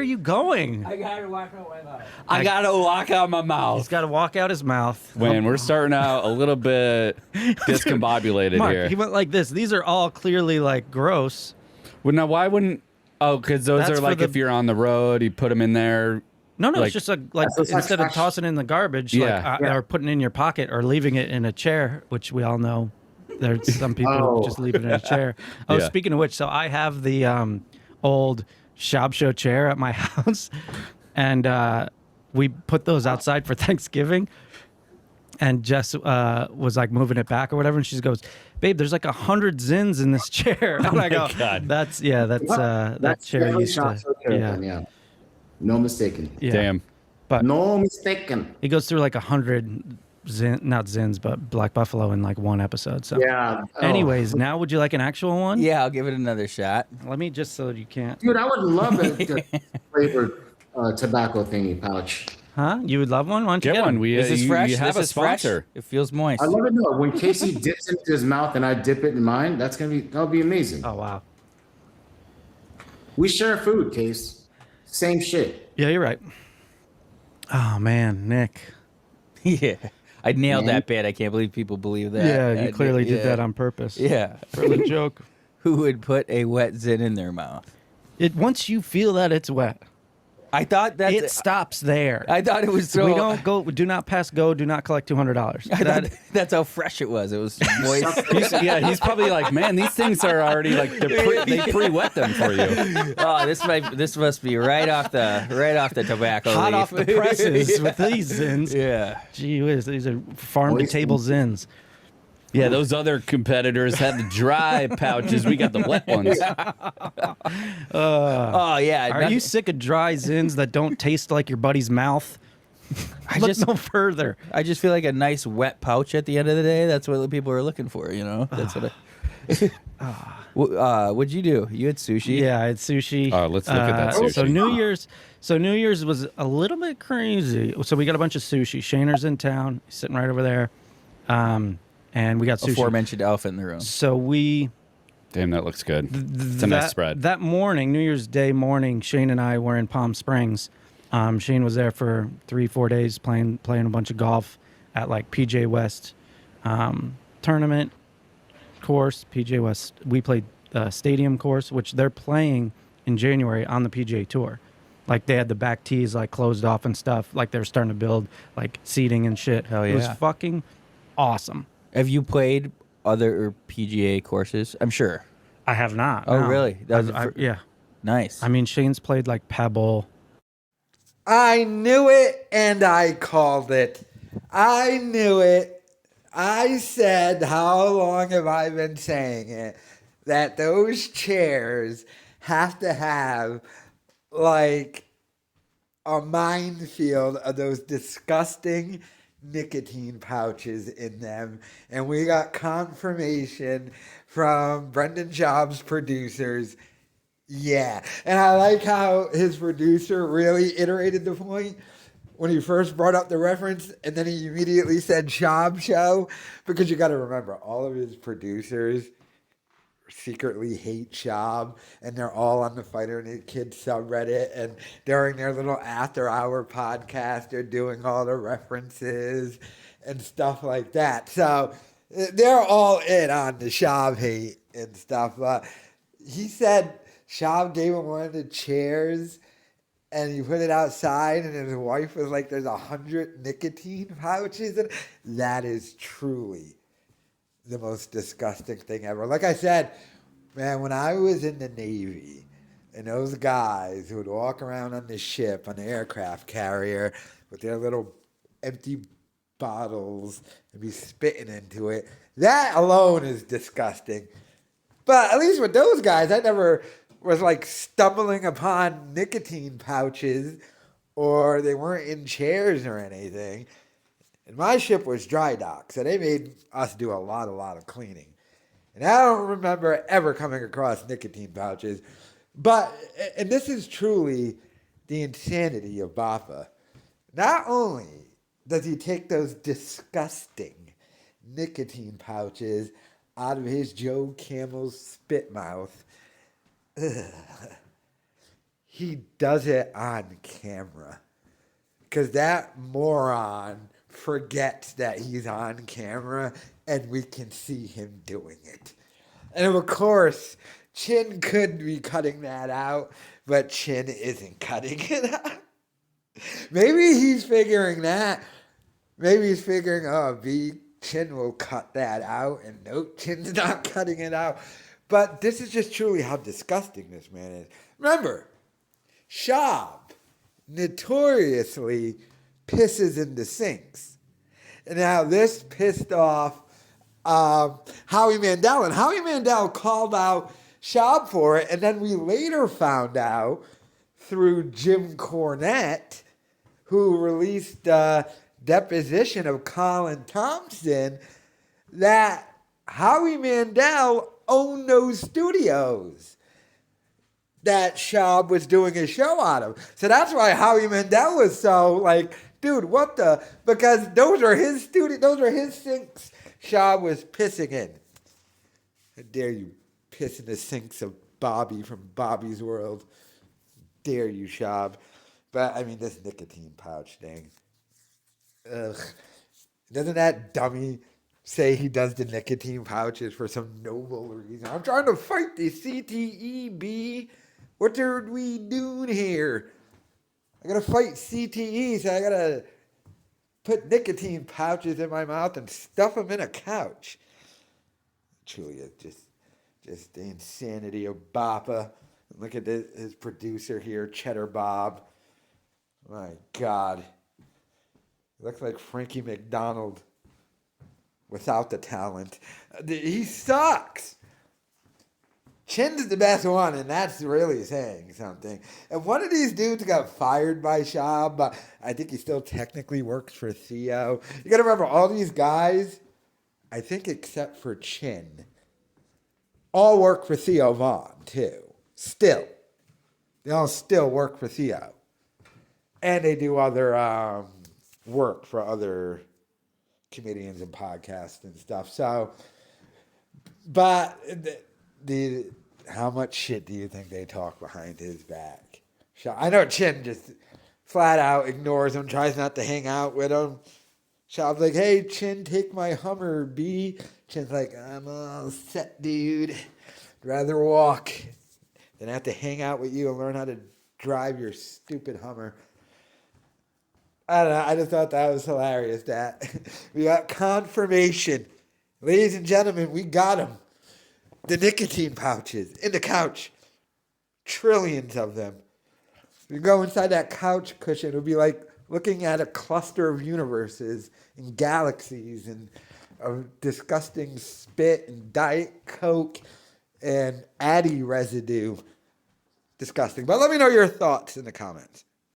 are you going? I gotta walk out my mouth. I gotta walk out my mouth. He's got to walk out his mouth. Man, we're starting out a little bit discombobulated Mark, here. he went like this. These are all clearly like gross. Well, now why wouldn't? Oh, because those That's are for like the- if you're on the road, you put them in there. No, Like- it's just like it's like instead of trash. tossing it in the garbage, Yeah. or putting it in your pocket or leaving it in a chair, which we all know there's some people who just leave it in a chair. Oh, Yeah. speaking of which, so I have the old Schaub show chair at my house, and we put those outside for Thanksgiving. And Jess was like moving it back or whatever, and she goes, "Babe, there's like 100 zins in this chair." And I go, God. That's that chair definitely used to, Schaub show chair then, yeah. No mistaken. yeah. Damn. But No mistaken. he goes through like 100 not zins, but Black Buffalo in like one episode. So, Yeah. Oh. anyways, now would you like an actual one? Yeah, I'll give it another shot. Let me just so you can't. Dude, I would love a flavored tobacco thingy pouch. Huh? You would love one? Why don't you Get get one. one? We This is you, fresh. You have This a is fresh. sponsor. It feels moist. I love it. No, when Casey dips into his mouth and I dip it in mine, that'll be amazing. Oh wow. We share food, Case. Same shit. Yeah, you're right. Oh man, Nick. Yeah. I nailed Man. that bit. I can't believe people believe that. Yeah, you I clearly did yeah. that on purpose. Yeah. For the joke. Who would put a wet zin in their mouth? Once you feel that it's wet, I thought that it stops there. I thought it was so. we don't go. Do not pass go. Do not collect $200. I thought that's how fresh it was. It was moist. He's probably like, man, these things are already like they pre-wet them for you. Oh, this must be right off the tobacco hot leaf. off the presses with these zins. Yeah. Gee whiz, these are farm to Moist table zins. Yeah, those other competitors had the dry pouches. We got the wet ones. Oh yeah. Are you sick of dry zins that don't taste like your buddy's mouth? Look no further. I just feel like a nice wet pouch at the end of the day. That's what the people are looking for. You know. That's what. What'd you do? You had sushi. Yeah, I had sushi. Let's look at that So sushi. New Year's was a little bit crazy. So we got a bunch of sushi. Shaner's in town, he's sitting right over there, and we got sushi. Aforementioned elephant in the room. So we Damn, that looks good. It's a nice spread. That morning, New Year's Day morning, Shane and I were in Palm Springs. Shane was there for 3-4 days playing a bunch of golf at like PJ West tournament course. PJ West. We played stadium course, which they're playing in January on the PGA Tour. Like they had the back tees like closed off and stuff. Like they were starting to build like seating and shit. Hell It was yeah. fucking awesome. Have you played other PGA courses? I'm sure. I have not. Oh, no. really? That was Yeah. Nice. I mean, Shane's played like Pebble. I knew it and I called it. I knew it. I said, how long have I been saying it? That those chairs have to have like a minefield of those disgusting nicotine pouches in them. And we got confirmation from Brendan Schaub's producers. Yeah. And I like how his producer really iterated the point when he first brought up the reference, and then he immediately said Schaub show, because you got to remember, all of his producers secretly hate Schaub, and they're all on the Fighter and the Kid subreddit, and during their little after-hour podcast, they're doing all the references and stuff like that. So they're all in on the Schaub hate and stuff. But he said Schaub gave him one of the chairs, and he put it outside, and his wife was like, there's 100 nicotine pouches. And that is truly the most disgusting thing ever. Like I said, man, when I was in the Navy, and those guys who would walk around on the ship, on the aircraft carrier, with their little empty bottles and be spitting into it, that alone is disgusting. But at least with those guys, I never was like stumbling upon nicotine pouches, or they weren't in chairs or anything. And my ship was dry dock, so they made us do a lot of cleaning. And I don't remember ever coming across nicotine pouches. But, and this is truly the insanity of Baffa. Not only does he take those disgusting nicotine pouches out of his Joe Camel's spit mouth, he does it on camera. Because that moron forgets that he's on camera and we can see him doing it. And of course, Chin could be cutting that out, but Chin isn't cutting it out. Maybe he's figuring that. Maybe he's figuring, Chin will cut that out, and nope, Chin's not cutting it out. But this is just truly how disgusting this man is. Remember, Schaub notoriously pisses in the sinks. And now this pissed off Howie Mandel. And Howie Mandel called out Schaub for it. And then we later found out through Jim Cornette, who released a deposition of Colin Thompson, that Howie Mandel owned those studios that Schaub was doing a show out of. So that's why Howie Mandel was so like, dude, what the? Because those are his studios, those are his sinks Schaub was pissing in. How dare you piss in the sinks of Bobby from Bobby's World. Dare you, Schaub. But, I mean, this nicotine pouch thing. Ugh. Doesn't that dummy say he does the nicotine pouches for some noble reason? I'm trying to fight the CTE, B. What are we doing here? I gotta fight CTE, so I gotta put nicotine pouches in my mouth and stuff them in a couch. Truly, it's just the insanity of Bappa. Look at his producer here, Cheddar Bob. My God. He looks like Frankie McDonald without the talent. He sucks. Chin's the best one, and that's really saying something. And one of these dudes got fired by Schaub, but I think he still technically works for Theo. You got to remember, all these guys, I think except for Chin, all work for Theo Vaughn, too. Still. They all still work for Theo. And they do other work for other comedians and podcasts and stuff. So, but how much shit do you think they talk behind his back? I know Chin just flat out ignores him, tries not to hang out with him. Schaub's like, hey, Chin, take my Hummer, B. Chin's like, I'm all set, dude. I'd rather walk than have to hang out with you and learn how to drive your stupid Hummer. I don't know. I just thought that was hilarious. That we got confirmation. Ladies and gentlemen, we got them. The nicotine pouches in the couch. Trillions of them. You go inside that couch cushion, it would be like looking at a cluster of universes and galaxies and a disgusting spit and Diet Coke and Addy residue. Disgusting. But let me know your thoughts in the comments.